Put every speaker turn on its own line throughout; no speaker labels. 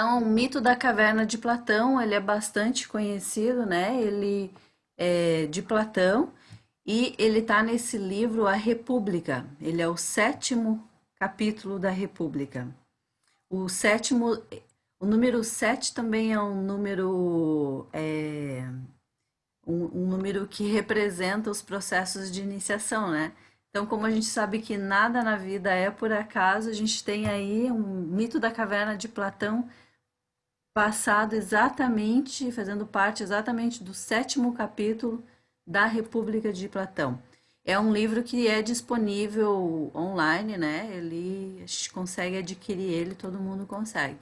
Então, o mito da caverna de Platão, ele é bastante conhecido, né? Ele é de Platão e ele está nesse livro A República. Ele é o sétimo capítulo da República. O sétimo, o número 7 também é um número, um número que representa os processos de iniciação, né? Então, como a gente sabe que nada na vida é por acaso, a gente tem aí um mito da caverna de Platão passado exatamente, fazendo parte exatamente do sétimo capítulo da República de Platão. É um livro que é disponível online, né? A gente consegue adquirir ele, todo mundo consegue.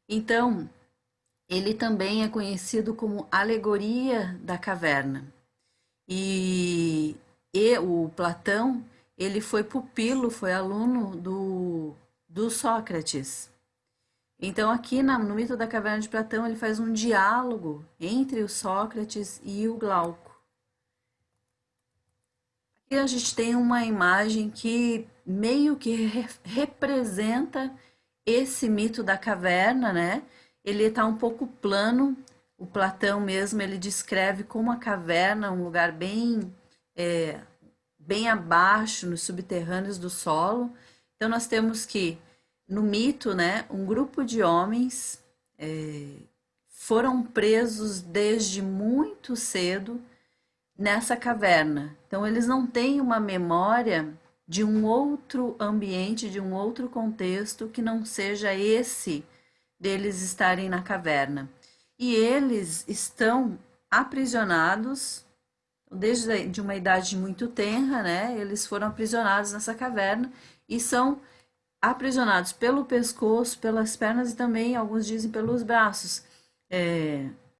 Então, ele também é conhecido como Alegoria da Caverna. E o Platão, ele foi pupilo, foi aluno do Sócrates. Então, aqui no mito da caverna de Platão, ele faz um diálogo entre o Sócrates e o Glauco. Aqui a gente tem uma imagem que meio que representa esse mito da caverna, né? Ele está um pouco plano. O Platão mesmo, ele descreve como a caverna, um lugar bem abaixo, nos subterrâneos do solo. Então, nós temos que no mito, né, um grupo de homens foram presos desde muito cedo nessa caverna. Então, eles não têm uma memória de um outro ambiente, de um outro contexto que não seja esse deles estarem na caverna. E eles estão aprisionados desde de uma idade muito tenra, né? Eles foram aprisionados nessa caverna e são aprisionados pelo pescoço, pelas pernas e também, alguns dizem, pelos braços,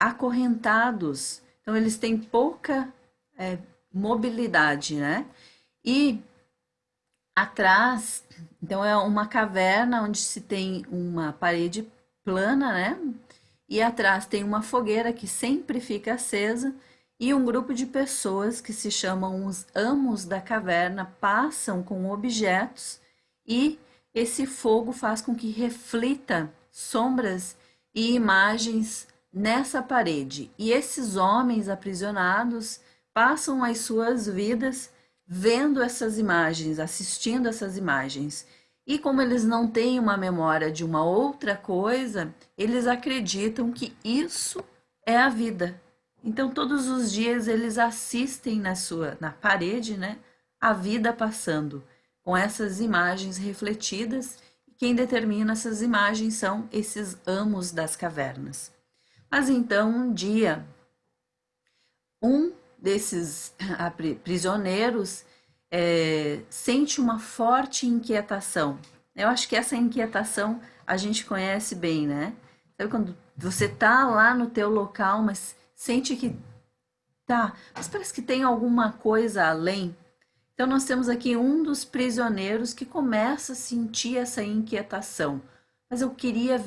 acorrentados. Então, eles têm pouca mobilidade, né? E atrás, então, é uma caverna onde se tem uma parede plana, né? E atrás tem uma fogueira que sempre fica acesa e um grupo de pessoas que se chamam os amos da caverna passam com objetos e esse fogo faz com que reflita sombras e imagens nessa parede. E esses homens aprisionados passam as suas vidas vendo essas imagens, assistindo essas imagens. E como eles não têm uma memória de uma outra coisa, eles acreditam que isso é a vida. Então, todos os dias eles assistem na parede, né, a vida passando com essas imagens refletidas. E quem determina essas imagens são esses amos das cavernas. Mas então, um dia, um desses prisioneiros sente uma forte inquietação. Eu acho que essa inquietação a gente conhece bem, né? Sabe quando você tá lá no teu local, mas sente que tá, mas parece que tem alguma coisa além. Então nós temos aqui um dos prisioneiros que começa a sentir essa inquietação. Mas eu queria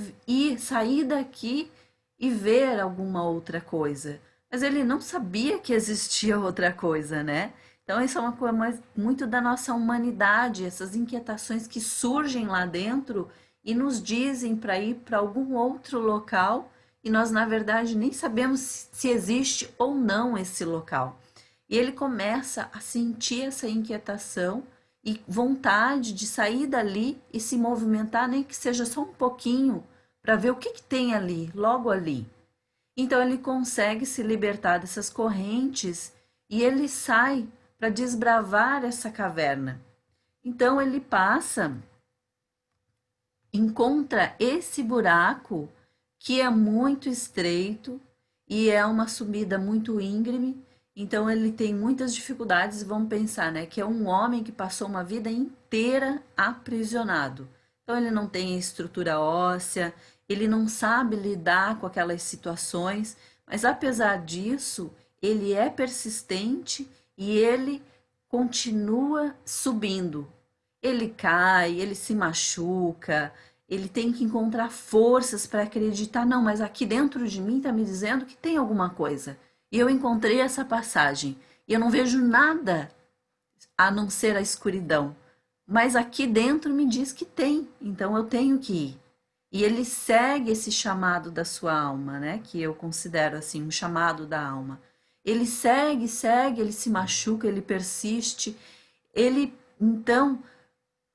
sair daqui e ver alguma outra coisa. Mas ele não sabia que existia outra coisa, né? Então isso é uma coisa muito da nossa humanidade, essas inquietações que surgem lá dentro e nos dizem para ir para algum outro local e nós, na verdade, nem sabemos se existe ou não esse local. E ele começa a sentir essa inquietação e vontade de sair dali e se movimentar, nem que seja só um pouquinho, para ver o que tem ali, logo ali. Então ele consegue se libertar dessas correntes e ele sai para desbravar essa caverna. Então ele encontra esse buraco que é muito estreito e é uma subida muito íngreme. Então ele tem muitas dificuldades. Vamos pensar, né, que é um homem que passou uma vida inteira aprisionado. Então ele não tem estrutura óssea, ele não sabe lidar com aquelas situações, mas apesar disso, ele é persistente e ele continua subindo. Ele cai, ele se machuca, ele tem que encontrar forças para acreditar, não, mas aqui dentro de mim está me dizendo que tem alguma coisa. E eu encontrei essa passagem e eu não vejo nada a não ser a escuridão. Mas aqui dentro me diz que tem, então eu tenho que ir. E ele segue esse chamado da sua alma, né? Que eu considero assim, um chamado da alma. Ele segue, segue, ele se machuca, ele persiste. Ele, então,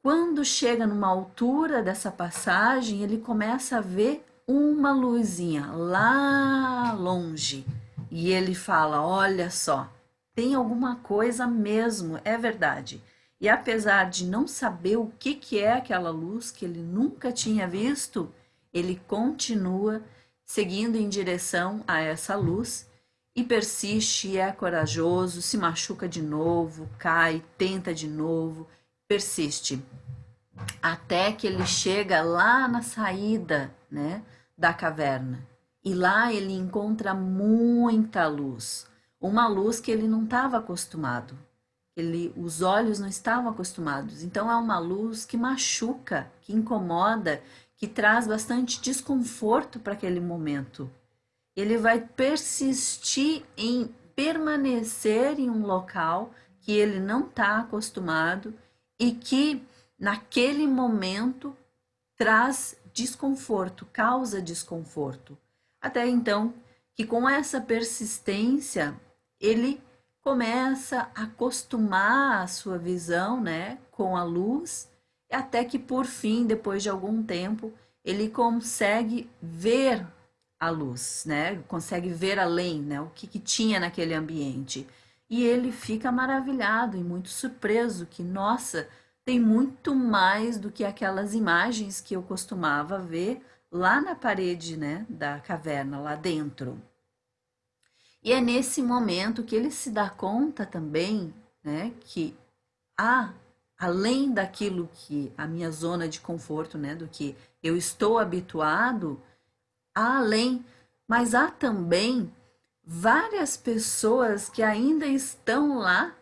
quando chega numa altura dessa passagem, ele começa a ver uma luzinha lá longe. E ele fala: Olha só, tem alguma coisa mesmo, é verdade. E apesar de não saber o que, que é aquela luz que ele nunca tinha visto, ele continua seguindo em direção a essa luz e persiste, é corajoso, se machuca de novo, cai, tenta de novo, persiste até que ele chega lá na saída, né, da caverna. E lá ele encontra muita luz, uma luz que ele não estava acostumado. Os olhos não estavam acostumados. Então é uma luz que machuca, que incomoda, que traz bastante desconforto para aquele momento. Ele vai persistir em permanecer em um local que ele não está acostumado e que naquele momento traz desconforto, causa desconforto. Até então, que com essa persistência, ele começa a acostumar a sua visão, né, com a luz, até que por fim, depois de algum tempo, ele consegue ver a luz, né? Consegue ver além, né? O que tinha naquele ambiente. E ele fica maravilhado e muito surpreso que, nossa, tem muito mais do que aquelas imagens que eu costumava ver lá na parede, né, da caverna, lá dentro. E é nesse momento que ele se dá conta também, né, que há, além daquilo que a minha zona de conforto, né, do que eu estou habituado, há além, mas há também várias pessoas que ainda estão lá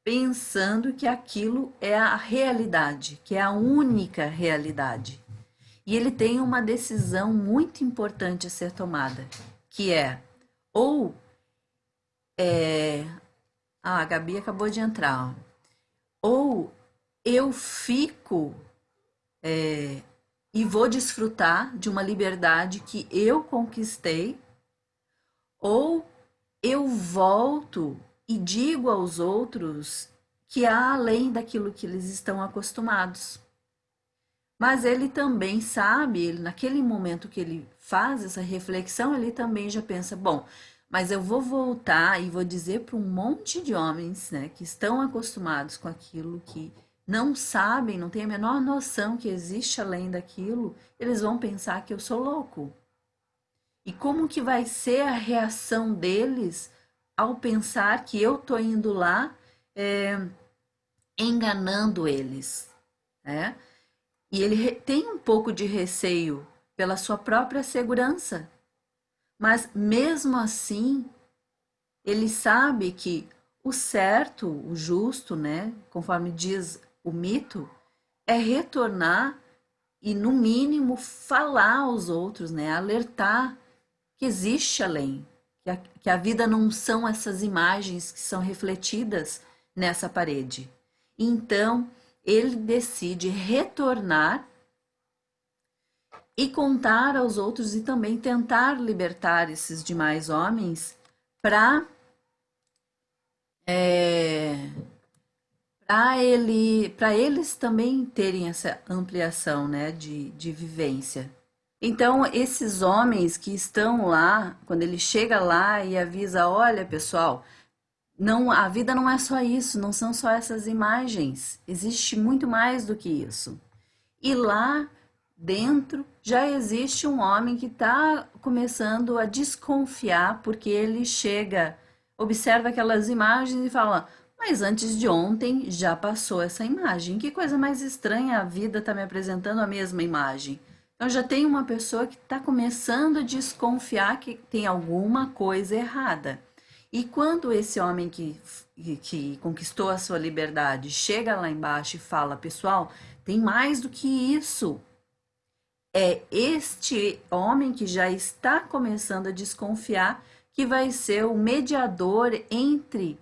pensando que aquilo é a realidade, que é a única realidade. E ele tem uma decisão muito importante a ser tomada, que é ou a Gabi acabou de entrar, ó. Ou eu fico e vou desfrutar de uma liberdade que eu conquistei, ou eu volto e digo aos outros que há além daquilo que eles estão acostumados. Mas ele também sabe, ele, naquele momento que ele faz essa reflexão, ele também já pensa: bom, mas eu vou voltar e vou dizer para um monte de homens, né, que estão acostumados com aquilo, que não sabem, não têm a menor noção que existe além daquilo, eles vão pensar que eu sou louco. E como que vai ser a reação deles ao pensar que eu tô indo lá enganando eles, né? E ele tem um pouco de receio pela sua própria segurança, mas mesmo assim, ele sabe que o certo, o justo, né, conforme diz o mito, é retornar e no mínimo falar aos outros, né, alertar que existe além, que a vida não são essas imagens que são refletidas nessa parede. Então, ele decide retornar e contar aos outros e também tentar libertar esses demais homens para para eles também terem essa ampliação, né, de vivência. Então, esses homens que estão lá, quando ele chega lá e avisa: olha, pessoal, não, a vida não é só isso, não são só essas imagens, existe muito mais do que isso. E lá dentro já existe um homem que está começando a desconfiar, porque ele chega, observa aquelas imagens e fala: Mas antes de ontem já passou essa imagem. Que coisa mais estranha, a vida está me apresentando a mesma imagem. Então já tem uma pessoa que está começando a desconfiar que tem alguma coisa errada. E quando esse homem que conquistou a sua liberdade chega lá embaixo e fala: Pessoal, tem mais do que isso. É este homem que já está começando a desconfiar que vai ser o mediador entre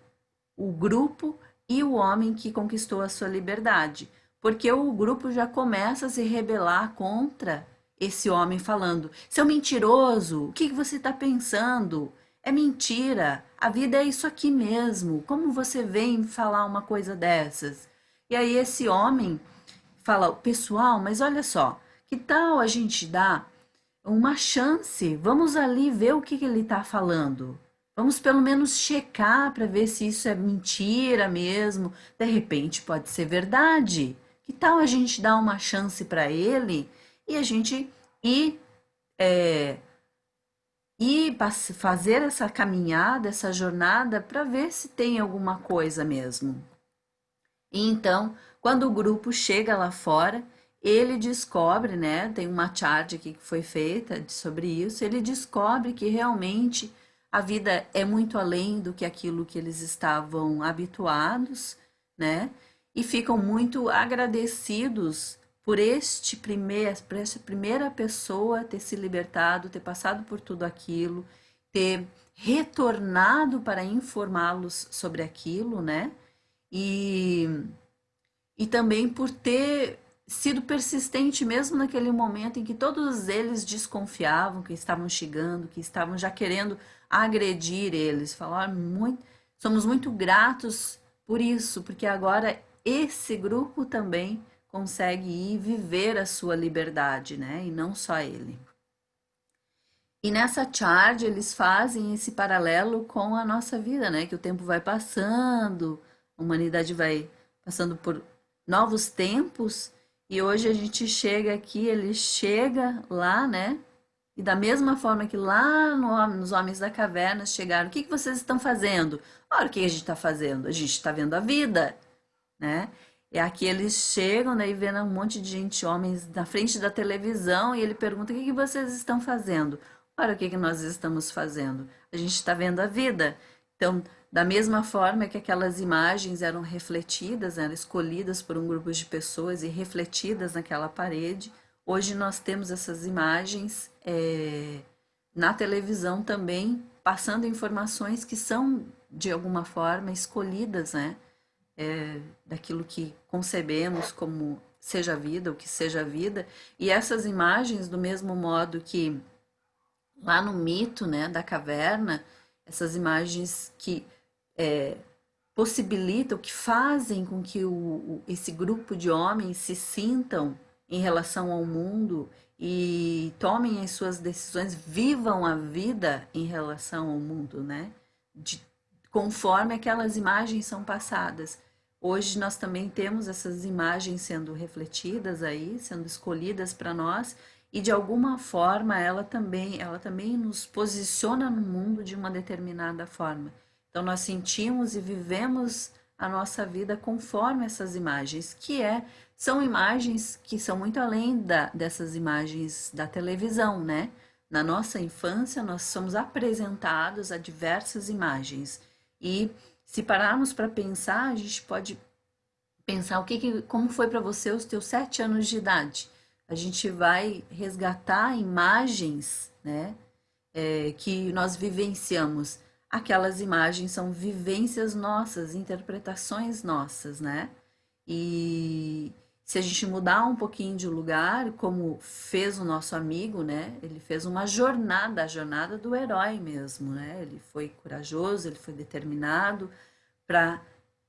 o grupo e o homem que conquistou a sua liberdade. Porque o grupo já começa a se rebelar contra esse homem falando: seu mentiroso, o que que você está pensando? É mentira, a vida é isso aqui mesmo. Como você vem falar uma coisa dessas? E aí esse homem fala: pessoal, mas olha só, que tal a gente dar uma chance? Vamos ali ver o que que ele está falando. Vamos pelo menos checar para ver se isso é mentira mesmo. De repente pode ser verdade. Que tal a gente dar uma chance para ele e a gente ir, é, fazer essa caminhada, essa jornada para ver se tem alguma coisa mesmo. E então, quando o grupo chega lá fora, ele descobre, né? Tem uma charge aqui que foi feita sobre isso. Ele descobre que realmente a vida é muito além do que aquilo que eles estavam habituados, né? E ficam muito agradecidos por essa primeira pessoa ter se libertado, ter passado por tudo aquilo, ter retornado para informá-los sobre aquilo, né? E, e também por ter sido persistente mesmo naquele momento em que todos eles desconfiavam, que estavam chegando, que estavam já querendo agredir eles. Falaram muito, somos muito gratos por isso, porque agora esse grupo também consegue ir viver a sua liberdade, né? E não só ele. E nessa charge eles fazem esse paralelo com a nossa vida, né? Que o tempo vai passando, a humanidade vai passando por novos tempos, e hoje a gente chega aqui, ele chega lá, né? E da mesma forma que lá nos Homens da Caverna chegaram, o que que vocês estão fazendo? Ora, o que a gente está fazendo? A gente está vendo a vida, né? E aqui eles chegam, né, e vendo um monte de gente, homens, na frente da televisão, e ele pergunta: o que que vocês estão fazendo? Ora, o que que nós estamos fazendo? A gente está vendo a vida. Então, da mesma forma que aquelas imagens eram refletidas, eram escolhidas por um grupo de pessoas e refletidas naquela parede, hoje nós temos essas imagens na televisão também, passando informações que são, de alguma forma, escolhidas, né? Daquilo que concebemos como seja a vida, o que seja a vida. E essas imagens, do mesmo modo que lá no mito, né, da caverna, essas imagens que possibilitam, que fazem com que esse grupo de homens se sintam em relação ao mundo e tomem as suas decisões, vivam a vida em relação ao mundo, né? De, conforme aquelas imagens são passadas. Hoje nós também temos essas imagens sendo refletidas aí, sendo escolhidas para nós, e de alguma forma ela também nos posiciona no mundo de uma determinada forma. Então nós sentimos e vivemos a nossa vida conforme essas imagens, são imagens que são muito além dessas imagens da televisão, né? Na nossa infância, nós somos apresentados a diversas imagens. E se pararmos para pensar, a gente pode pensar como foi para você os teus 7 anos de idade. A gente vai resgatar imagens, né, que nós vivenciamos. Aquelas imagens são vivências nossas, interpretações nossas, né? E se a gente mudar um pouquinho de lugar, como fez o nosso amigo, né? Ele fez uma jornada, a jornada do herói mesmo, né? Ele foi corajoso, ele foi determinado para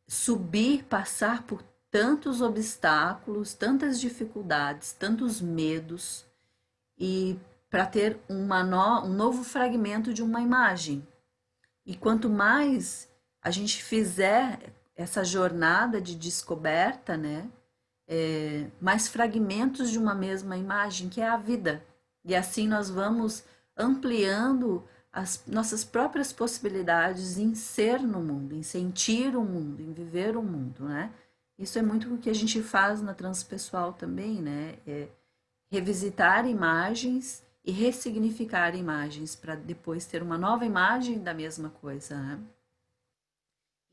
subir, passar por tantos obstáculos, tantas dificuldades, tantos medos, e para ter um novo fragmento de uma imagem. E quanto mais a gente fizer essa jornada de descoberta, né, mais fragmentos de uma mesma imagem, que é a vida. E assim nós vamos ampliando as nossas próprias possibilidades em ser no mundo, em sentir o mundo, em viver o mundo, né? Isso é muito o que a gente faz na transpessoal também, né? Revisitar imagens e ressignificar imagens para depois ter uma nova imagem da mesma coisa, né?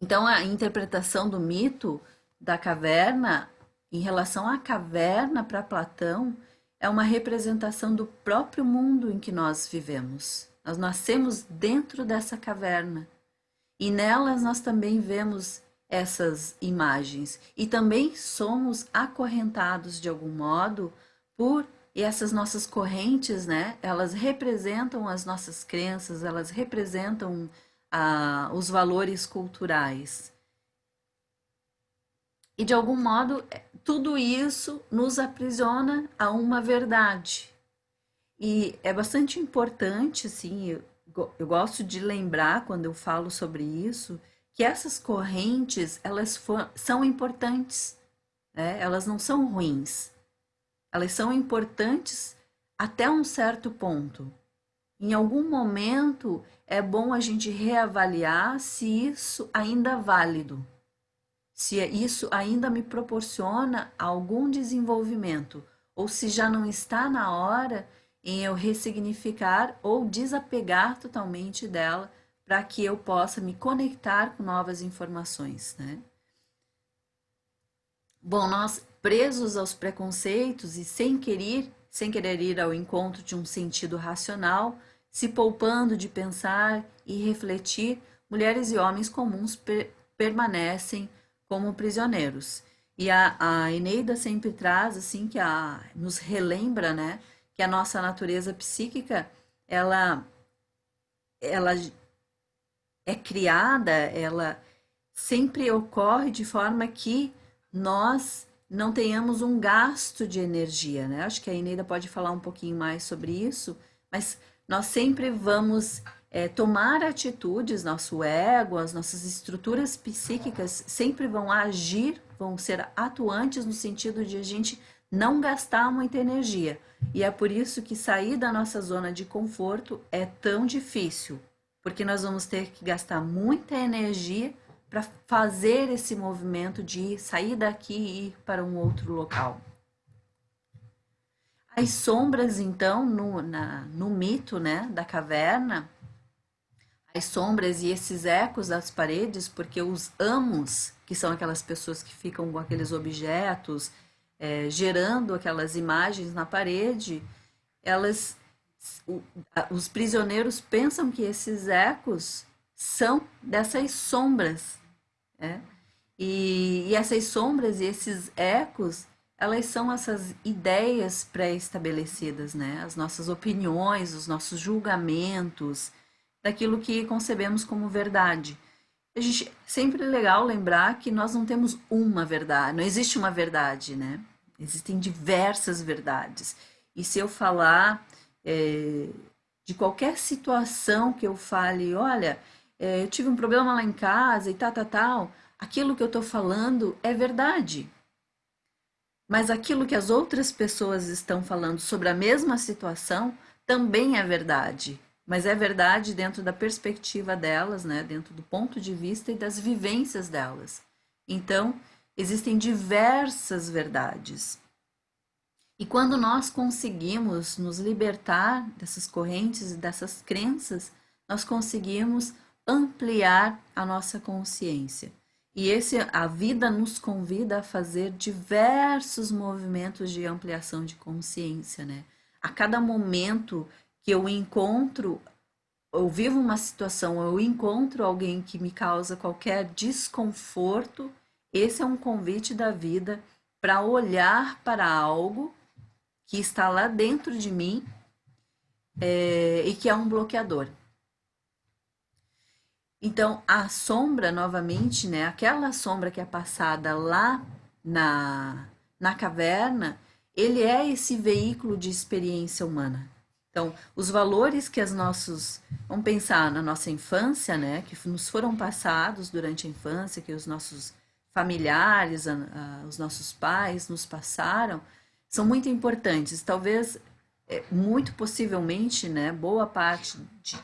Então, a interpretação do mito da caverna, em relação à caverna para Platão, é uma representação do próprio mundo em que nós vivemos. Nós nascemos dentro dessa caverna e nelas nós também vemos essas imagens e também somos acorrentados de algum modo por E essas nossas correntes, né, elas representam as nossas crenças, elas representam os valores culturais. E de algum modo, tudo isso nos aprisiona a uma verdade. E é bastante importante, assim, eu gosto de lembrar quando eu falo sobre isso, que essas correntes, são importantes, né? Elas não são ruins, elas são importantes até um certo ponto. Em algum momento é bom a gente reavaliar se isso ainda é válido, se isso ainda me proporciona algum desenvolvimento, ou se já não está na hora em eu ressignificar ou desapegar totalmente dela para que eu possa me conectar com novas informações, né? Bom, nós presos aos preconceitos e sem querer ir ao encontro de um sentido racional, se poupando de pensar e refletir, mulheres e homens comuns permanecem como prisioneiros. E a Eneida sempre traz, assim, nos relembra, né, que a nossa natureza psíquica, ela, ela é criada, ela sempre ocorre de forma que nós não tenhamos um gasto de energia, né? Acho que a Eneida pode falar um pouquinho mais sobre isso, mas nós sempre vamos tomar atitudes, nosso ego, as nossas estruturas psíquicas sempre vão agir, vão ser atuantes no sentido de a gente não gastar muita energia. E é por isso que sair da nossa zona de conforto é tão difícil, porque nós vamos ter que gastar muita energia para fazer esse movimento de sair daqui e ir para um outro local. As sombras, então, no mito, né, da caverna, as sombras e esses ecos das paredes, porque os amos, que são aquelas pessoas que ficam com aqueles objetos, gerando aquelas imagens na parede, elas, os prisioneiros pensam que esses ecos são dessas sombras, né? E essas sombras e esses ecos, elas são essas ideias pré-estabelecidas, né? As nossas opiniões, os nossos julgamentos, daquilo que concebemos como verdade. A gente sempre é legal lembrar que nós não temos uma verdade, não existe uma verdade, né? Existem diversas verdades. E se eu falar de qualquer situação que eu fale, olha, eu tive um problema lá em casa e tal, aquilo que eu estou falando é verdade. Mas aquilo que as outras pessoas estão falando sobre a mesma situação também é verdade. Mas é verdade dentro da perspectiva delas, né? Dentro do ponto de vista e das vivências delas. Então, existem diversas verdades. E quando nós conseguimos nos libertar dessas correntes e dessas crenças, nós conseguimos ampliar a nossa consciência. E a vida nos convida a fazer diversos movimentos de ampliação de consciência, né? A cada momento que eu encontro, eu vivo uma situação, eu encontro alguém que me causa qualquer desconforto, esse é um convite da vida para olhar para algo que está lá dentro de mim e que é um bloqueador. Então, a sombra, novamente, né, aquela sombra que é passada lá na caverna, ele é esse veículo de experiência humana. Então, os valores que vamos pensar na nossa infância, né, que nos foram passados durante a infância, que os nossos familiares, os nossos pais nos passaram, são muito importantes. Talvez, muito possivelmente, né, boa parte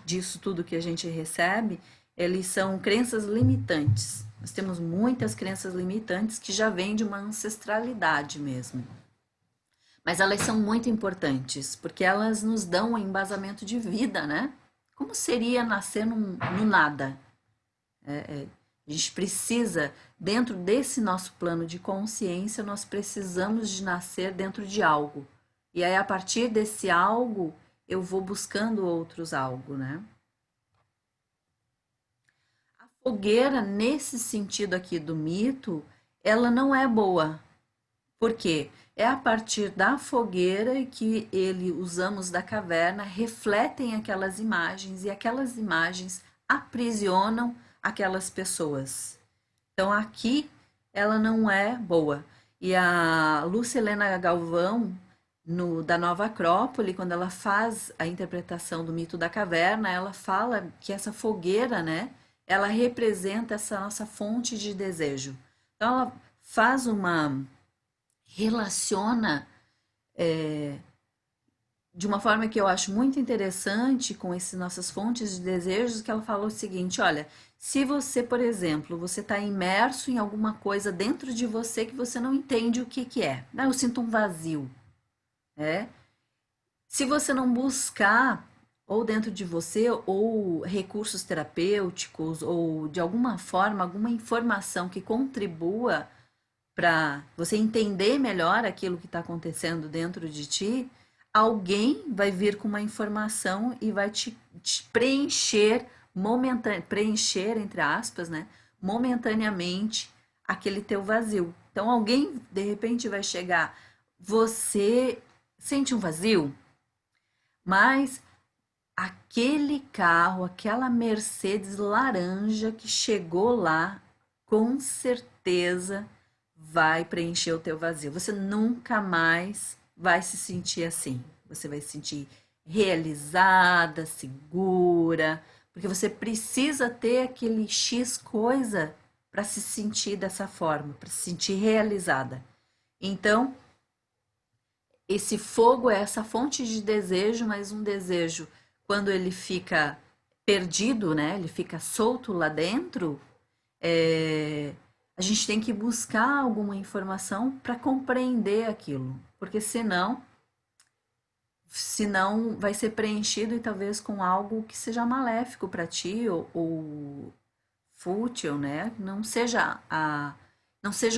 disso tudo que a gente recebe, eles são crenças limitantes. Nós temos muitas crenças limitantes que já vêm de uma ancestralidade mesmo. Mas elas são muito importantes, porque elas nos dão um embasamento de vida, né? Como seria nascer no nada? A gente precisa, dentro desse nosso plano de consciência, nós precisamos de nascer dentro de algo. E aí, a partir desse algo, eu vou buscando outros algo, né? A fogueira, nesse sentido aqui do mito, ela não é boa, Por quê? É a partir da fogueira que os amos da caverna refletem aquelas imagens e aquelas imagens aprisionam aquelas pessoas. Então aqui ela não é boa. E a Lúcia Helena Galvão, da Nova Acrópole, quando ela faz a interpretação do mito da caverna, ela fala que essa fogueira, né, ela representa essa nossa fonte de desejo. Então ela faz relaciona de uma forma que eu acho muito interessante com essas nossas fontes de desejos, que ela fala o seguinte, olha, se você, por exemplo, você está imerso em alguma coisa dentro de você que você não entende o que que é, né? Eu sinto um vazio, né? Se você não buscar ou dentro de você ou recursos terapêuticos ou de alguma forma, alguma informação que contribua para você entender melhor aquilo que está acontecendo dentro de ti, alguém vai vir com uma informação e vai te preencher preencher entre aspas, né, momentaneamente aquele teu vazio. Então alguém de repente vai chegar, você sente um vazio, mas aquele carro, aquela Mercedes laranja que chegou lá, com certeza vai preencher o teu vazio. Você nunca mais vai se sentir assim. Você vai se sentir realizada, segura, porque você precisa ter aquele X coisa para se sentir dessa forma, para se sentir realizada. Então, esse fogo é essa fonte de desejo, mas um desejo, quando ele fica perdido, né? Ele fica solto lá dentro, é, a gente tem que buscar alguma informação para compreender aquilo, porque senão vai ser preenchido e talvez com algo que seja maléfico para ti ou fútil, né? Não seja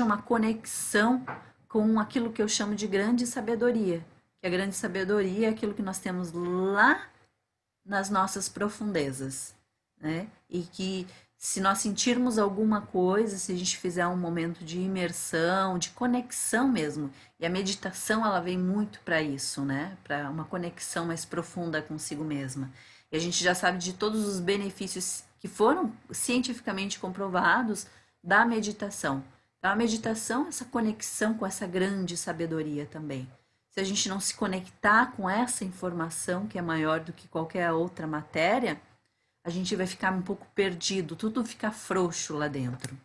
uma conexão com aquilo que eu chamo de grande sabedoria. Que a grande sabedoria é aquilo que nós temos lá nas nossas profundezas, né? E que se nós sentirmos alguma coisa, se a gente fizer um momento de imersão, de conexão mesmo, e a meditação ela vem muito para isso, né? Para uma conexão mais profunda consigo mesma. E a gente já sabe de todos os benefícios que foram cientificamente comprovados da meditação. Então, a meditação é essa conexão com essa grande sabedoria também. Se a gente não se conectar com essa informação que é maior do que qualquer outra matéria, a gente vai ficar um pouco perdido, tudo fica frouxo lá dentro.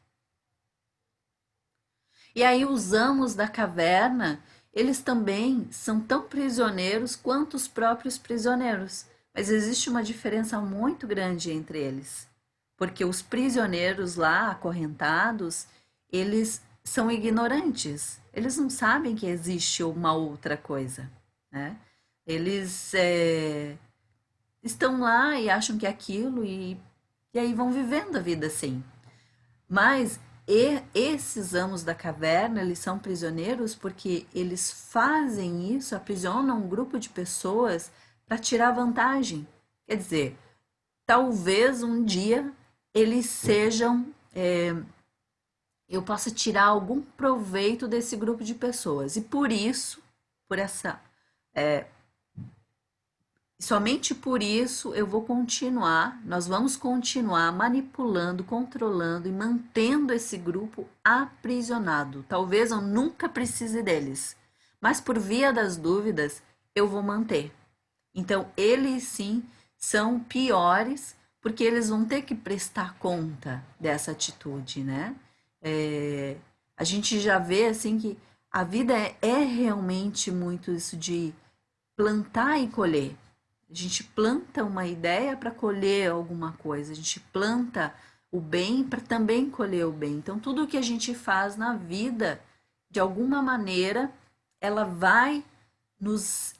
E aí os amos da caverna, eles também são tão prisioneiros quanto os próprios prisioneiros, mas existe uma diferença muito grande entre eles, porque os prisioneiros lá, acorrentados, eles são ignorantes, eles não sabem que existe uma outra coisa, né? Eles estão lá e acham que é aquilo e aí vão vivendo a vida assim. Mas esses amos da caverna, eles são prisioneiros porque eles fazem isso, aprisionam um grupo de pessoas para tirar vantagem. Quer dizer, talvez um dia eles sejam, eu possa tirar algum proveito desse grupo de pessoas. E por isso, por essa somente por isso nós vamos continuar manipulando, controlando e mantendo esse grupo aprisionado. Talvez eu nunca precise deles, mas por via das dúvidas eu vou manter. Então, eles sim são piores porque eles vão ter que prestar conta dessa atitude, né? A gente já vê assim que a vida é realmente muito isso de plantar e colher. A gente planta uma ideia para colher alguma coisa, a gente planta o bem para também colher o bem. Então, tudo que a gente faz na vida, de alguma maneira, ela vai nos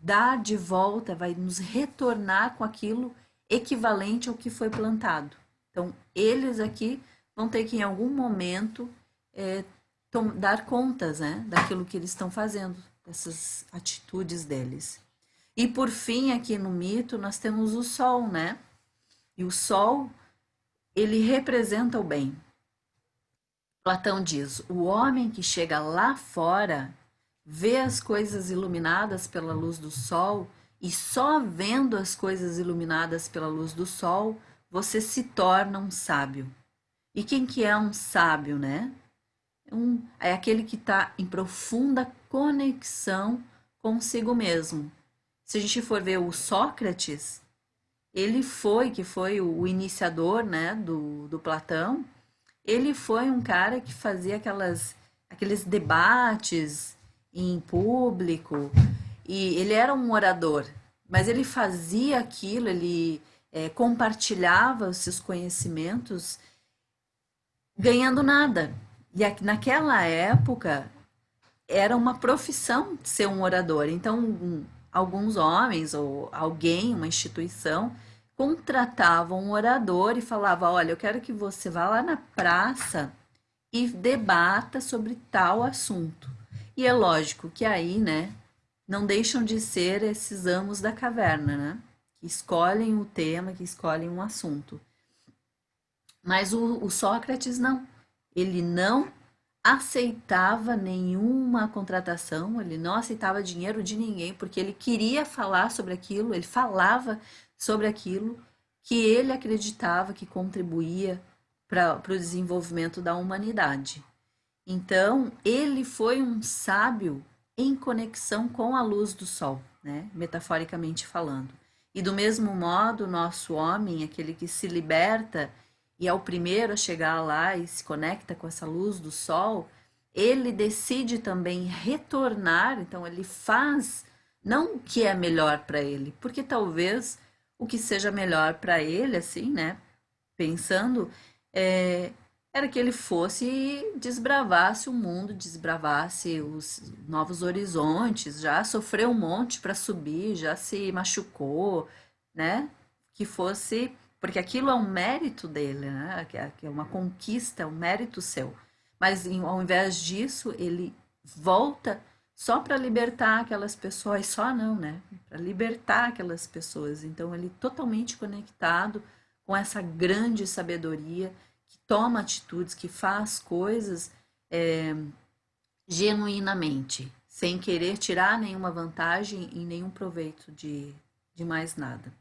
dar de volta, vai nos retornar com aquilo equivalente ao que foi plantado. Então, eles aqui vão ter que, em algum momento, dar contas, né, daquilo que eles estão fazendo, dessas atitudes deles. E por fim, aqui no mito, nós temos o sol, né? E o sol, ele representa o bem. Platão diz: o homem que chega lá fora vê as coisas iluminadas pela luz do sol, e só vendo as coisas iluminadas pela luz do sol, você se torna um sábio. E quem que é um sábio, né? É aquele que está em profunda conexão consigo mesmo. Se a gente for ver o Sócrates, ele foi, que foi o iniciador, né, do Platão, ele foi um cara que fazia aqueles debates em público, e ele era um orador, mas ele fazia aquilo, ele compartilhava os seus conhecimentos ganhando nada. E naquela época era uma profissão ser um orador. Então, alguns homens ou alguém, uma instituição, contratavam um orador e falava: olha, eu quero que você vá lá na praça e debata sobre tal assunto. E é lógico que aí, né, não deixam de ser esses amos da caverna, né, que escolhem o tema, que escolhem um assunto. Mas o Sócrates não. Ele não aceitava nenhuma contratação, ele não aceitava dinheiro de ninguém, porque ele queria falar sobre aquilo, ele falava sobre aquilo que ele acreditava que contribuía para o desenvolvimento da humanidade. Então, ele foi um sábio em conexão com a luz do sol, né? Metaforicamente falando. E do mesmo modo, o nosso homem, aquele que se liberta e é o primeiro a chegar lá e se conecta com essa luz do sol, ele decide também retornar, então ele faz não o que é melhor para ele, porque talvez o que seja melhor para ele, assim, né? Pensando, é, era que ele fosse e desbravasse o mundo, desbravasse os novos horizontes, já sofreu um monte para subir, já se machucou, né? Que fosse, porque aquilo é um mérito dele, né? Que é uma conquista, é um mérito seu. Mas ao invés disso, ele volta só para libertar aquelas pessoas, só não, né? Para libertar aquelas pessoas. Então ele totalmente conectado com essa grande sabedoria que toma atitudes, que faz coisas é, genuinamente, sem querer tirar nenhuma vantagem e nenhum proveito de mais nada.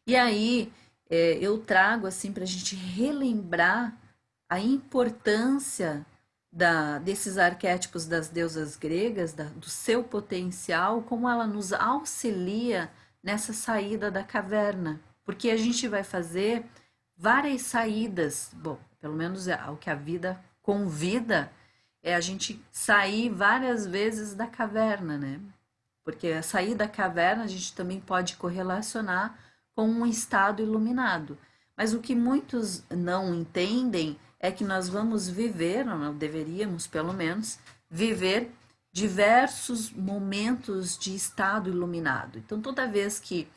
E aí eu trago assim para a gente relembrar a importância desses arquétipos das deusas gregas, do seu potencial, como ela nos auxilia nessa saída da caverna. Porque a gente vai fazer várias saídas, bom, pelo menos é o que a vida convida, é a gente sair várias vezes da caverna, né? Porque a sair da caverna a gente também pode correlacionar com um estado iluminado. Mas o que muitos não entendem é que nós vamos viver, ou não deveríamos pelo menos, viver diversos momentos de estado iluminado. Então, toda vez que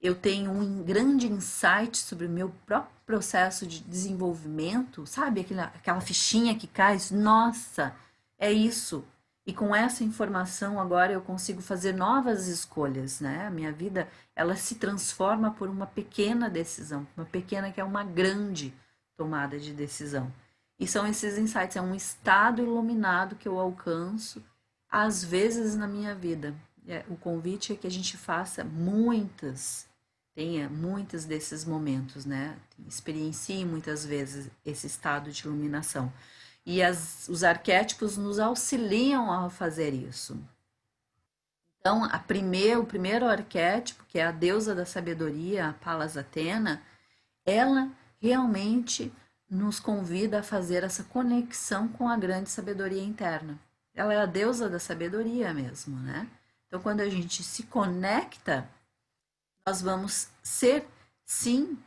eu tenho um grande insight sobre o meu próprio processo de desenvolvimento, sabe? Aquela fichinha que cai, nossa, é isso. E com essa informação agora eu consigo fazer novas escolhas, né? A minha vida, ela se transforma por uma pequena decisão, uma pequena que é uma grande tomada de decisão. E são esses insights, é um estado iluminado que eu alcanço às vezes na minha vida. O convite é que a gente faça tenha muitos desses momentos, né? Experiencie muitas vezes esse estado de iluminação. E os arquétipos nos auxiliam a fazer isso. Então, o primeiro arquétipo, que é a deusa da sabedoria, a Palas Atena, ela realmente nos convida a fazer essa conexão com a grande sabedoria interna. Ela é a deusa da sabedoria mesmo, né? Então, quando a gente se conecta, nós vamos ser, sim,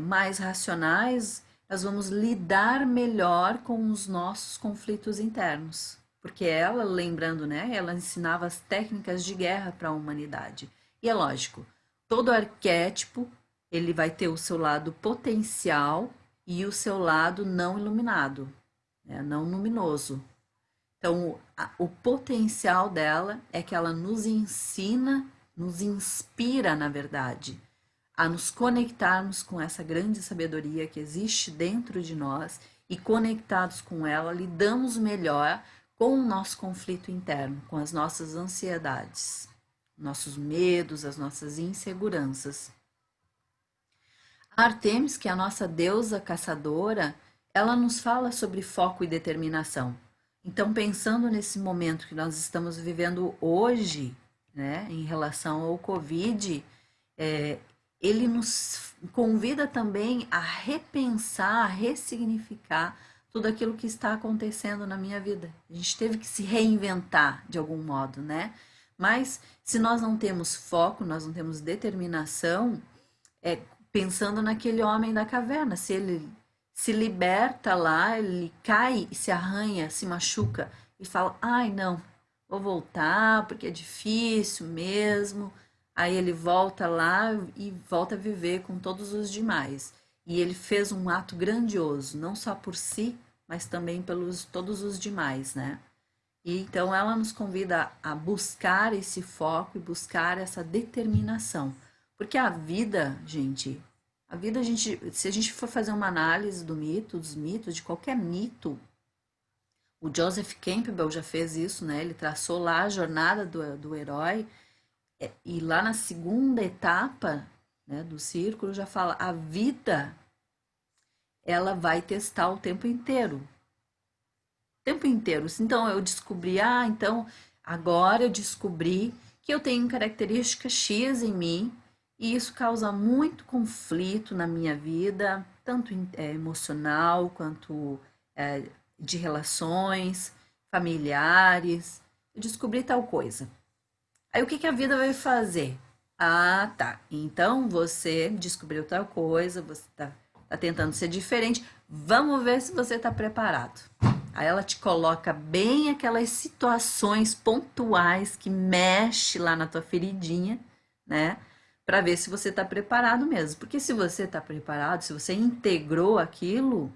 mais racionais, nós vamos lidar melhor com os nossos conflitos internos. Porque ela, lembrando, né, ela ensinava as técnicas de guerra para a humanidade. E é lógico, todo arquétipo, ele vai ter o seu lado potencial e o seu lado não iluminado, né, não luminoso. Então, o potencial dela é que ela nos ensina, nos inspira, na verdade, a nos conectarmos com essa grande sabedoria que existe dentro de nós e conectados com ela, lidamos melhor com o nosso conflito interno, com as nossas ansiedades, nossos medos, as nossas inseguranças. A Artemis, que é a nossa deusa caçadora, ela nos fala sobre foco e determinação. Então, pensando nesse momento que nós estamos vivendo hoje, né, em relação ao Covid, é, ele nos convida também a repensar, a ressignificar tudo aquilo que está acontecendo na minha vida. A gente teve que se reinventar de algum modo, né? Mas se nós não temos foco, nós não temos determinação, é pensando naquele homem da caverna, se ele se liberta lá, ele cai e se arranha, se machuca e fala: ai, não, vou voltar porque é difícil mesmo. Aí ele volta lá e volta a viver com todos os demais. E ele fez um ato grandioso, não só por si, mas também pelos todos os demais, né? E então ela nos convida a buscar esse foco e buscar essa determinação. Porque a vida, gente, se a gente for fazer uma análise do mito, dos mitos, de qualquer mito, o Joseph Campbell já fez isso, né? Ele traçou lá a jornada do herói, e lá na segunda etapa, né, do círculo já fala: a vida, ela vai testar o tempo inteiro. O tempo inteiro. Então eu descobri, então agora eu descobri que eu tenho característica X em mim, e isso causa muito conflito na minha vida, tanto emocional quanto é, de relações familiares. Eu descobri tal coisa. Aí o que que a vida vai fazer? Ah, tá. Então você descobriu tal coisa, você tá tentando ser diferente. Vamos ver se você tá preparado. Aí ela te coloca bem aquelas situações pontuais que mexe lá na tua feridinha, né? Para ver se você tá preparado mesmo. Porque se você tá preparado, se você integrou aquilo,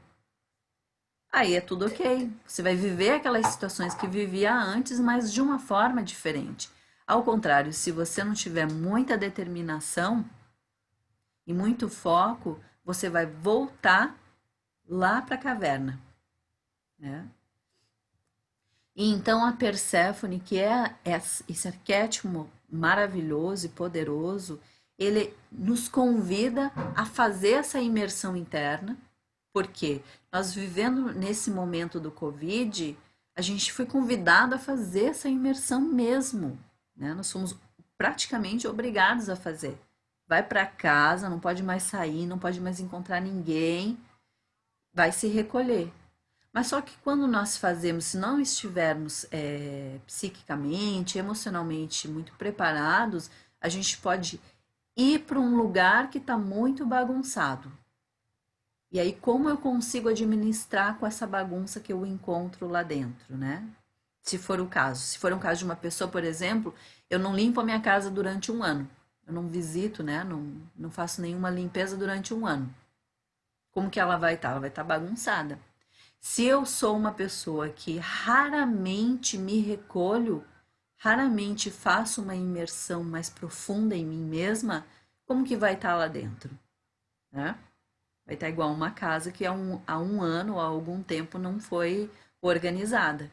aí é tudo ok. Você vai viver aquelas situações que vivia antes, mas de uma forma diferente. Ao contrário, se você não tiver muita determinação e muito foco, você vai voltar lá para a caverna, né? E então a Perséfone, que é esse arquétipo maravilhoso e poderoso, ele nos convida a fazer essa imersão interna, porque nós vivendo nesse momento do Covid, a gente foi convidado a fazer essa imersão mesmo, né? Nós somos praticamente obrigados a fazer. Vai para casa, não pode mais sair, não pode mais encontrar ninguém, vai se recolher. Mas só que quando nós fazemos, se não estivermos psiquicamente, emocionalmente muito preparados, a gente pode ir para um lugar que está muito bagunçado. E aí, como eu consigo administrar com essa bagunça que eu encontro lá dentro, né? Se for o caso. Se for um caso de uma pessoa, por exemplo, eu não limpo a minha casa durante um ano. Eu não visito, né? Não faço nenhuma limpeza durante um ano. Como que ela vai estar? Ela vai estar bagunçada. Se eu sou uma pessoa que raramente me recolho, raramente faço uma imersão mais profunda em mim mesma, como que vai estar lá dentro, né? Vai estar igual uma casa que há um ano ou há algum tempo não foi organizada.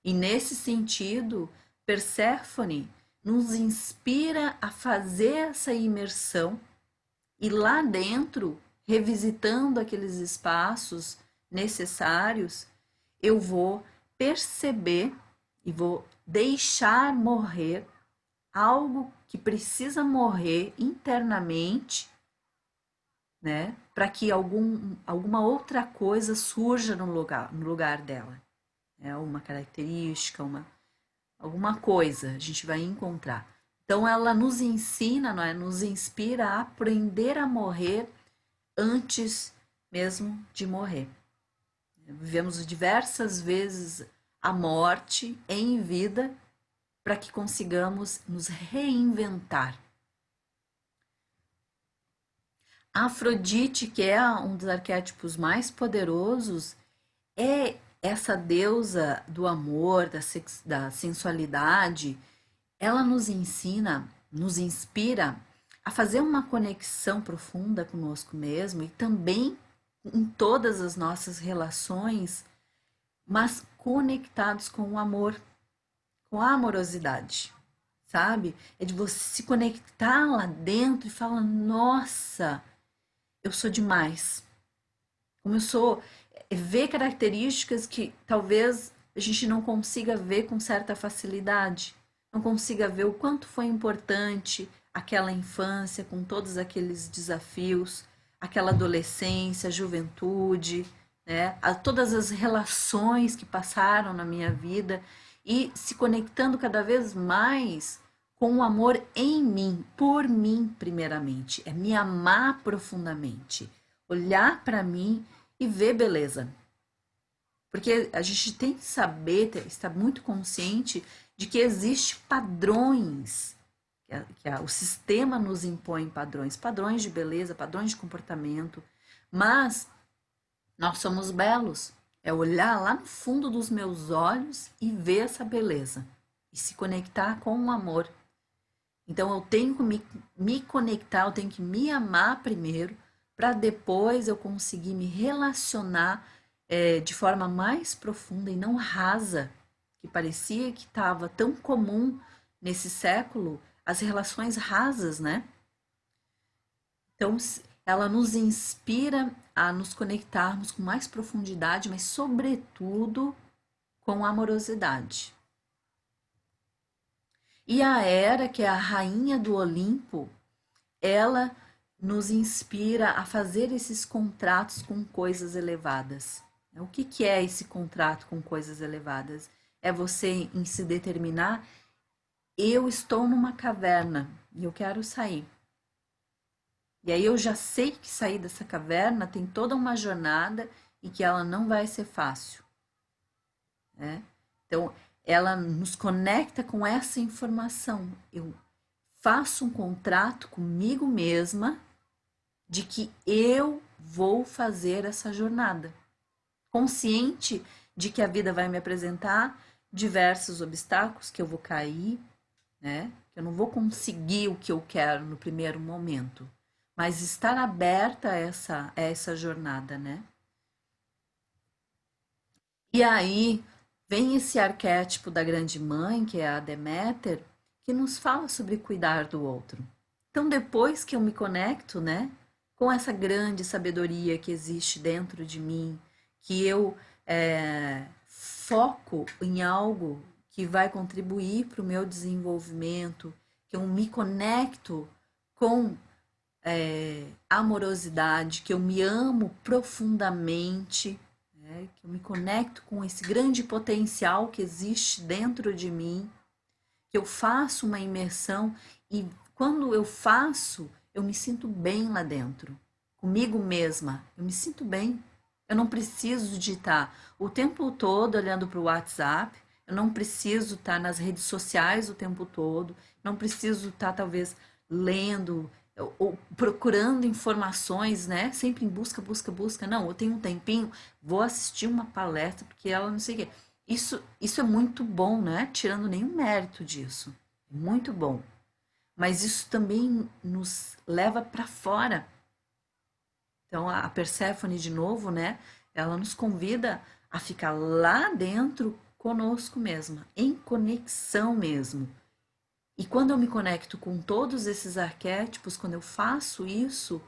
E nesse sentido, Perséfone nos inspira a fazer essa imersão e lá dentro, revisitando aqueles espaços necessários, eu vou perceber e vou deixar morrer algo que precisa morrer internamente, né, para que alguma outra coisa surja no lugar dela. É uma característica, alguma coisa a gente vai encontrar. Então ela nos ensina, não é? Nos inspira a aprender a morrer antes mesmo de morrer. Vivemos diversas vezes a morte em vida para que consigamos nos reinventar. A Afrodite, que é um dos arquétipos mais poderosos, é essa deusa do amor, da sensualidade. Ela nos ensina, nos inspira a fazer uma conexão profunda conosco mesmo e também em todas as nossas relações, mas conectados com o amor, com a amorosidade, sabe? É de você se conectar lá dentro e falar: nossa, eu sou demais. Como eu sou, ver características que talvez a gente não consiga ver com certa facilidade, não consiga ver o quanto foi importante aquela infância com todos aqueles desafios, aquela adolescência, juventude, né? Todas as relações que passaram na minha vida e se conectando cada vez mais com o amor em mim, por mim primeiramente, é me amar profundamente, olhar para mim e ver beleza. Porque a gente tem que saber, estar muito consciente de que existem padrões, o sistema nos impõe padrões, padrões de beleza, padrões de comportamento, mas nós somos belos. É olhar lá no fundo dos meus olhos e ver essa beleza e se conectar com o amor. Então eu tenho que me conectar, eu tenho que me amar primeiro, para depois eu conseguir me relacionar de forma mais profunda e não rasa, que parecia que estava tão comum nesse século, as relações rasas, né? Então ela nos inspira a nos conectarmos com mais profundidade, mas sobretudo com amorosidade. E a Hera, que é a rainha do Olimpo, ela nos inspira a fazer esses contratos com coisas elevadas. O que, que é esse contrato com coisas elevadas? É você em se determinar: eu estou numa caverna e eu quero sair. E aí eu já sei que sair dessa caverna tem toda uma jornada e que ela não vai ser fácil, né? Então, ela nos conecta com essa informação. Eu faço um contrato comigo mesma de que eu vou fazer essa jornada, consciente de que a vida vai me apresentar diversos obstáculos, que eu vou cair, né? Que eu não vou conseguir o que eu quero no primeiro momento, mas estar aberta a essa jornada, né? E aí vem esse arquétipo da grande mãe, que é a Deméter, que nos fala sobre cuidar do outro. Então, depois que eu me conecto, né, com essa grande sabedoria que existe dentro de mim, que eu foco em algo que vai contribuir para o meu desenvolvimento, que eu me conecto com amorosidade, que eu me amo profundamente, né, que eu me conecto com esse grande potencial que existe dentro de mim, que eu faço uma imersão e quando eu faço, eu me sinto bem lá dentro, comigo mesma, eu me sinto bem. Eu não preciso de estar o tempo todo olhando para o WhatsApp, eu não preciso estar nas redes sociais o tempo todo, não preciso estar talvez lendo ou procurando informações, né? Sempre em busca, busca, busca. Não, eu tenho um tempinho, vou assistir uma palestra porque ela não sei o quê. Isso é muito bom, né? Tirando nenhum mérito disso. Muito bom. Mas isso também nos leva para fora. Então a Perséfone de novo, né? Ela nos convida a ficar lá dentro conosco mesma, em conexão mesmo. E quando eu me conecto com todos esses arquétipos, quando eu faço isso,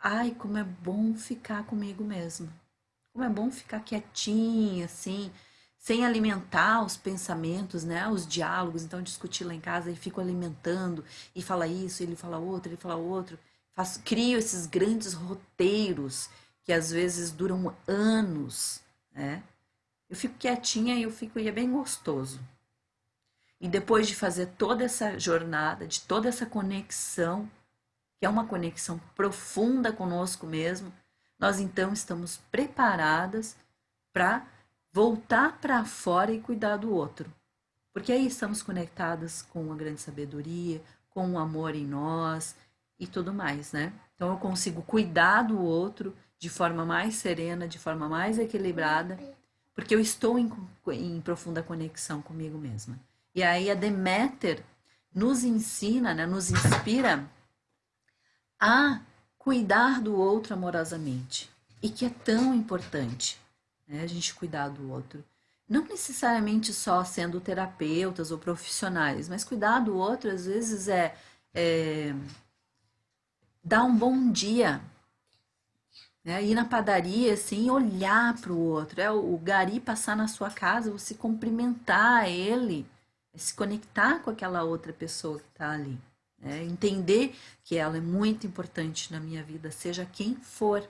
ai, como é bom ficar comigo mesma. Como é bom ficar quietinha, assim, sem alimentar os pensamentos, né? Os diálogos. Então, discutir lá em casa e fico alimentando, e fala isso, ele fala outro, ele fala outro. Crio esses grandes roteiros que às vezes duram anos, né? Eu fico quietinha e é bem gostoso. E depois de fazer toda essa jornada, de toda essa conexão, que é uma conexão profunda conosco mesmo, nós então estamos preparadas para voltar para fora e cuidar do outro. Porque aí estamos conectadas com a grande sabedoria, com o amor em nós e tudo mais, né? Então eu consigo cuidar do outro de forma mais serena, de forma mais equilibrada, porque eu estou em profunda conexão comigo mesma. E aí a Deméter nos ensina, né, nos inspira a cuidar do outro amorosamente. e que é tão importante, né, a gente cuidar do outro. Não necessariamente só sendo terapeutas ou profissionais, mas cuidar do outro às vezes é dar um bom dia, né? Ir na padaria, assim, olhar para o outro. É o gari passar na sua casa, você cumprimentar ele, se conectar com aquela outra pessoa que está ali. Né? Entender que ela é muito importante na minha vida, seja quem for.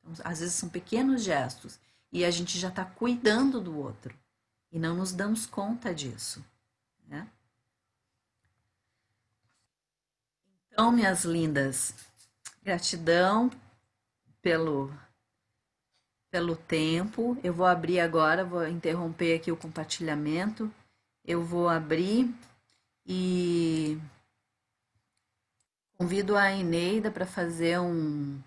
Então, às vezes são pequenos gestos e a gente já está cuidando do outro e não nos damos conta disso. Né? Então, minhas lindas, gratidão pelo pelo tempo. Eu vou abrir agora, vou interromper aqui o compartilhamento. Eu vou abrir e convido a Eneida para fazer um.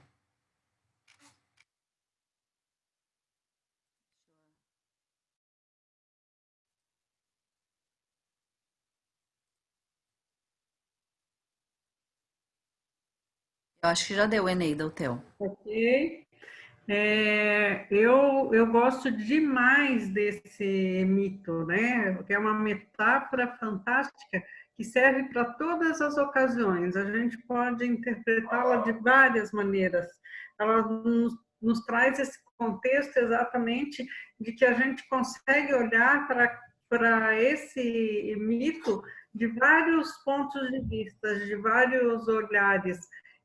Eu acho que já deu, Eneida, o teu.
Ok. Eu gosto demais desse mito, né? Que é uma metáfora fantástica que serve para todas as ocasiões. A gente pode interpretá-la de várias maneiras. Ela nos traz esse contexto exatamente de que a gente consegue olhar para esse mito de vários pontos de vista, de vários olhares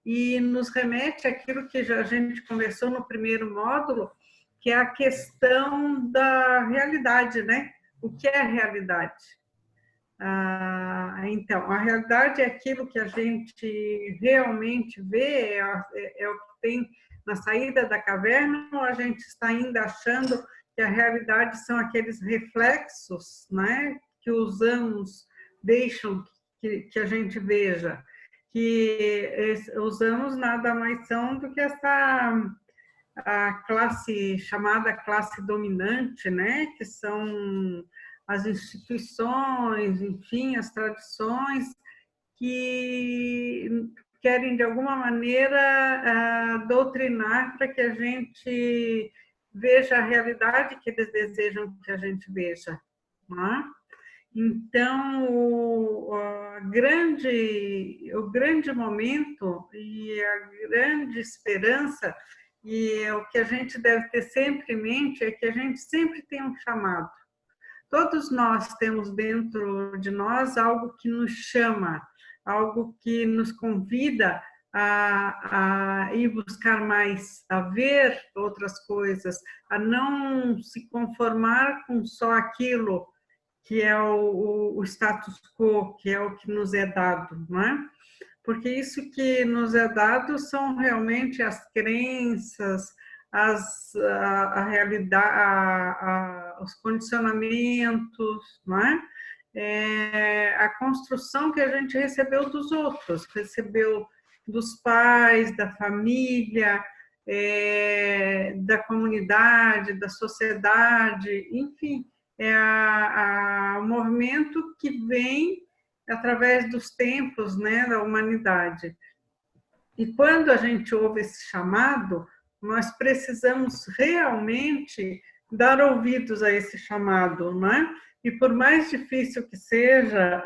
e nos remete àquilo que a gente conversou no primeiro módulo, que é a questão da realidade, né? O que é a realidade? Então, a realidade é aquilo que a gente realmente vê, é o que tem na saída da caverna, ou a gente está ainda achando que a realidade são aqueles reflexos, né, que os anos deixam que a gente veja? Que os anos nada mais são do que essa a classe chamada classe dominante, né, que são as instituições, enfim, as tradições que querem de alguma maneira doutrinar para que a gente veja a realidade que eles desejam que a gente veja, né? Então, o grande momento e a grande esperança, e o que a gente deve ter sempre em mente, é que a gente sempre tem um chamado. Todos nós temos dentro de nós algo que nos chama, algo que nos convida a ir buscar mais, a ver outras coisas, a não se conformar com só aquilo que é o status quo, que é o que nos é dado, não é? Porque isso que nos é dado são realmente as crenças, a realidade, os condicionamentos, não é? A construção que a gente recebeu dos outros, recebeu dos pais, da família, da comunidade, da sociedade, enfim, o movimento que vem através dos tempos, né, da humanidade. E quando a gente ouve esse chamado, nós precisamos realmente dar ouvidos a esse chamado, né? E por mais difícil que seja,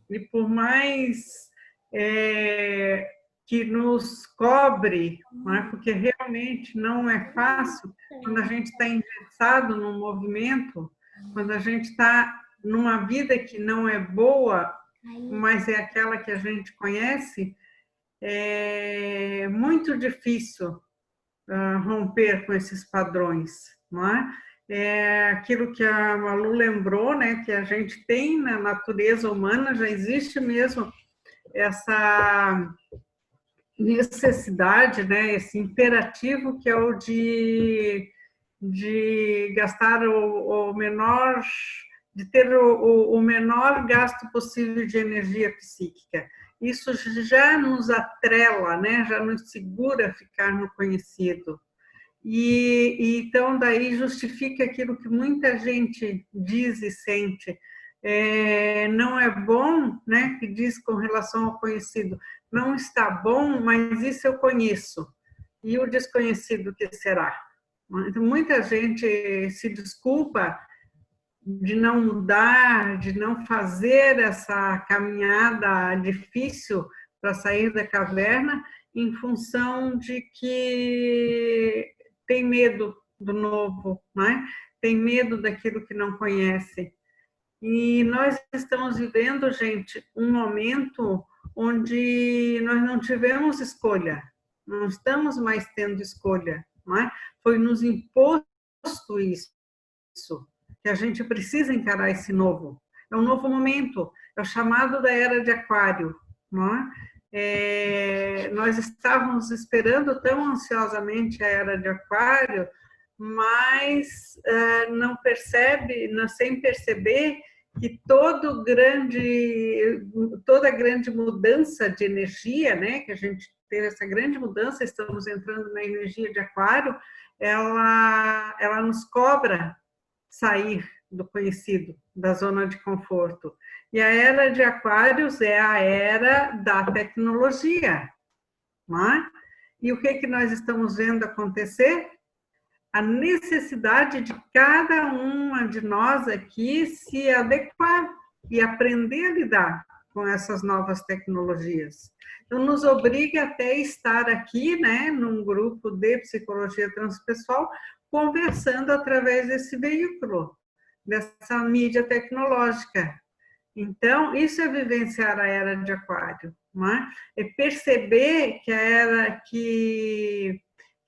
e por mais que nos cobre, né? Porque realmente não é fácil quando a gente está engessado num movimento, quando a gente está numa vida que não é boa, mas é aquela que a gente conhece, é muito difícil romper com esses padrões, não é? É aquilo que a Malu lembrou, né, que a gente tem na natureza humana, já existe mesmo essa necessidade, né, esse imperativo que é o de gastar o menor, de ter o menor gasto possível de energia psíquica. Isso já nos atrela, né, já nos segura a ficar no conhecido. E então daí justifica aquilo que muita gente diz e sente. Não é bom, né, que diz com relação ao conhecido, não está bom, mas isso eu conheço. E o desconhecido, o que será? Então, muita gente se desculpa de não mudar, de não fazer essa caminhada difícil para sair da caverna, em função de que tem medo do novo, né? Tem medo daquilo que não conhece. E nós estamos vivendo, gente, um momento onde nós não tivemos escolha, não estamos mais tendo escolha, não é? Foi nos imposto isso, que a gente precisa encarar esse novo. É um novo momento, é o chamado da era de Aquário, não é? Nós estávamos esperando tão ansiosamente a era de Aquário, mas não percebe, não, sem perceber que toda grande mudança de energia, né, que a gente teve essa grande mudança, estamos entrando na energia de Aquário, ela nos cobra sair do conhecido, da zona de conforto. E a era de Aquários é a era da tecnologia, não é? E o que nós estamos vendo acontecer? A necessidade de cada uma de nós aqui se adequar e aprender a lidar com essas novas tecnologias. Então, nos obriga até estar aqui, né, num grupo de psicologia transpessoal, conversando através desse veículo, dessa mídia tecnológica. Então, isso é vivenciar a era de Aquário, não é? É perceber que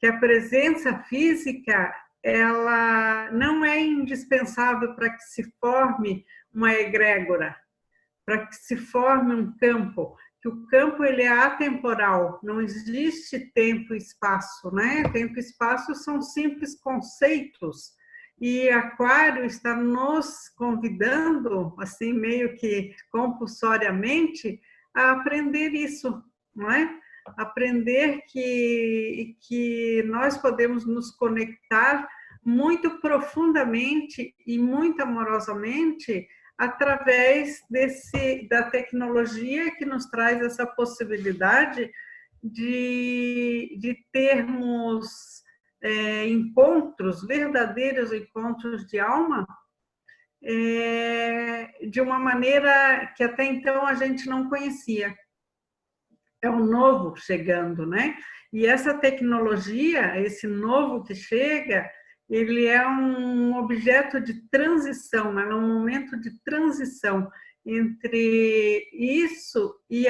a presença física ela não é indispensável para que se forme uma egrégora, para que se forme um campo, que o campo ele é atemporal, não existe tempo e espaço, né? Tempo e espaço são simples conceitos. E Aquário está nos convidando, assim, meio que compulsoriamente, a aprender isso, não é? Aprender que nós podemos nos conectar muito profundamente e muito amorosamente através da tecnologia que nos traz essa possibilidade de termos encontros, verdadeiros encontros de alma, de uma maneira que até então a gente não conhecia. É o novo chegando, né? E essa tecnologia, esse novo que chega, ele é um objeto de transição, é um momento de transição entre isso e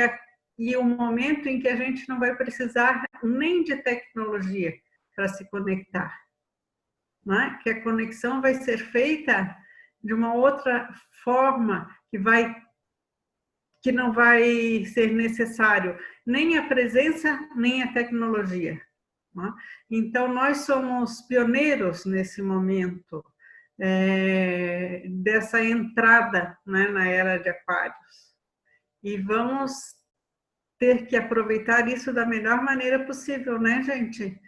o momento em que a gente não vai precisar nem de tecnologia para se conectar, né? Que a conexão vai ser feita de uma outra forma que não vai ser necessário nem a presença, nem a tecnologia. Né? Então, nós somos pioneiros nesse momento dessa entrada, né, na era de Aquários. E vamos ter que aproveitar isso da melhor maneira possível, né, gente?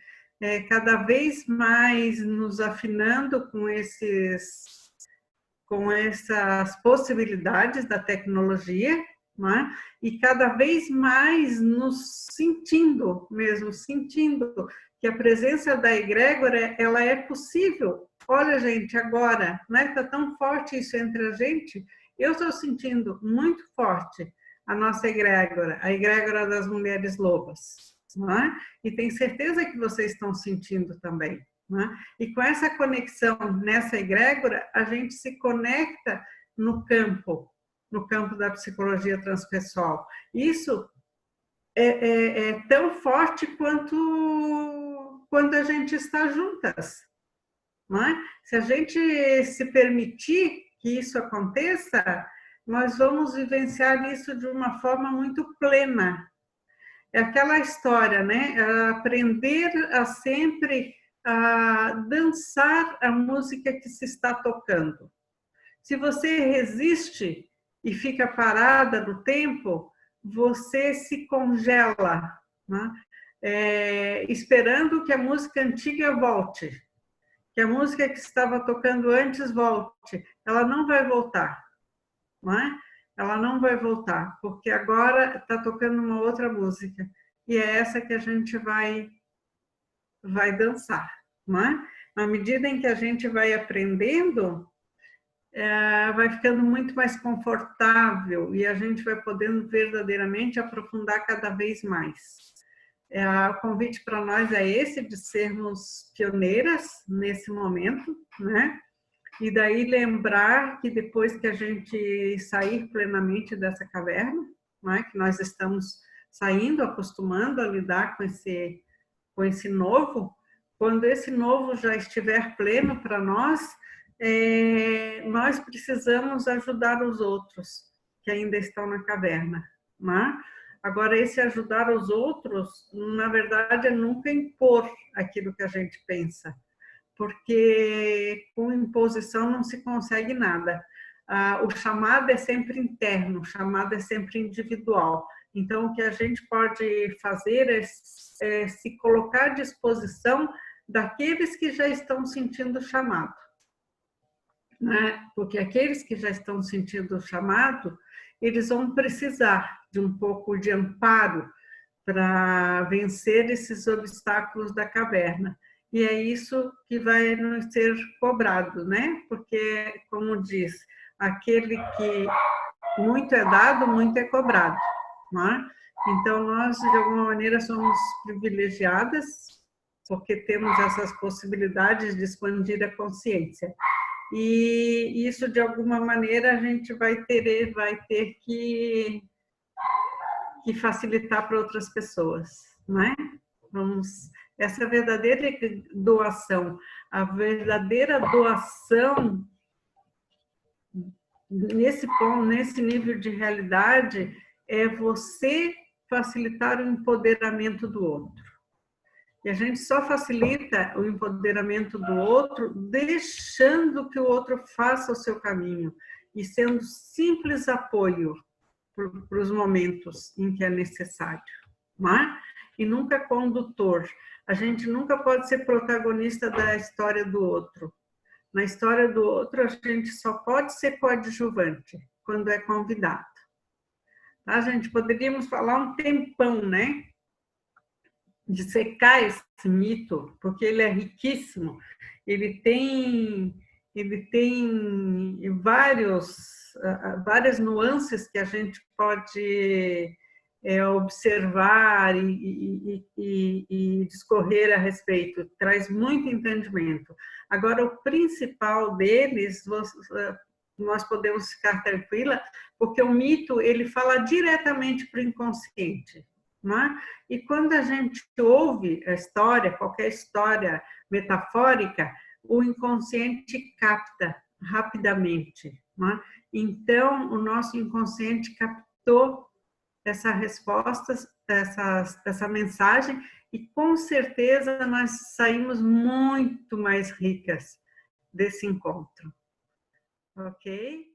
Cada vez mais nos afinando com essas possibilidades da tecnologia, né? E cada vez mais nos sentindo que a presença da egrégora ela é possível. Olha, gente, agora, né? Tá tão forte isso entre a gente. Eu estou sentindo muito forte a nossa egrégora, a egrégora das mulheres lobas, né? E tenho certeza que vocês estão sentindo também. Né? E com essa conexão nessa egrégora, a gente se conecta no campo da psicologia transpessoal. Isso é tão forte quanto quando a gente está juntas. Não é? Se a gente se permitir que isso aconteça, nós vamos vivenciar isso de uma forma muito plena. É aquela história, né? Aprender a sempre a dançar a música que se está tocando. Se você resiste e fica parada no tempo, você se congela, né? Esperando que a música antiga volte, que a música que estava tocando antes volte. Ela não vai voltar, não é? Ela não vai voltar, porque agora está tocando uma outra música. E é essa que a gente vai vai dançar, não é? Na medida em que a gente vai aprendendo, vai ficando muito mais confortável e a gente vai podendo verdadeiramente aprofundar cada vez mais. O convite para nós é esse, de sermos pioneiras nesse momento, né? E daí lembrar que depois que a gente sair plenamente dessa caverna, né, que nós estamos saindo, acostumando a lidar com esse novo, quando esse novo já estiver pleno para nós, nós precisamos ajudar os outros que ainda estão na caverna, né? Agora, esse ajudar os outros, na verdade, é nunca impor aquilo que a gente pensa, porque com imposição não se consegue nada. O chamado é sempre interno, o chamado é sempre individual. Então, o que a gente pode fazer é se colocar à disposição daqueles que já estão sentindo o chamado, né? Porque aqueles que já estão sentindo o chamado, eles vão precisar de um pouco de amparo para vencer esses obstáculos da caverna. E é isso que vai nos ser cobrado, né? Porque, como diz, aquele que muito é dado, muito é cobrado, né? Então, nós, de alguma maneira, somos privilegiadas, porque temos essas possibilidades de expandir a consciência. E isso, de alguma maneira, a gente vai ter que facilitar para outras pessoas, não é? Essa é a verdadeira doação. A verdadeira doação nesse ponto, nesse nível de realidade, é você facilitar o empoderamento do outro. E a gente só facilita o empoderamento do outro deixando que o outro faça o seu caminho e sendo simples apoio para os momentos em que é necessário, não é? E nunca condutor. A gente nunca pode ser protagonista da história do outro. Na história do outro, a gente só pode ser coadjuvante quando é convidado. Tá, gente? Poderíamos falar um tempão, né? De secar esse mito, porque ele é riquíssimo. Ele tem várias nuances que a gente pode observar e discorrer a respeito. Traz muito entendimento. Agora, o principal deles, nós podemos ficar tranquila, porque o mito ele fala diretamente para o inconsciente. Né? E quando a gente ouve a história, qualquer história metafórica, o inconsciente capta rapidamente. Né? Então, o nosso inconsciente captou essa resposta, essa mensagem, e com certeza nós saímos muito mais ricas desse encontro. Ok?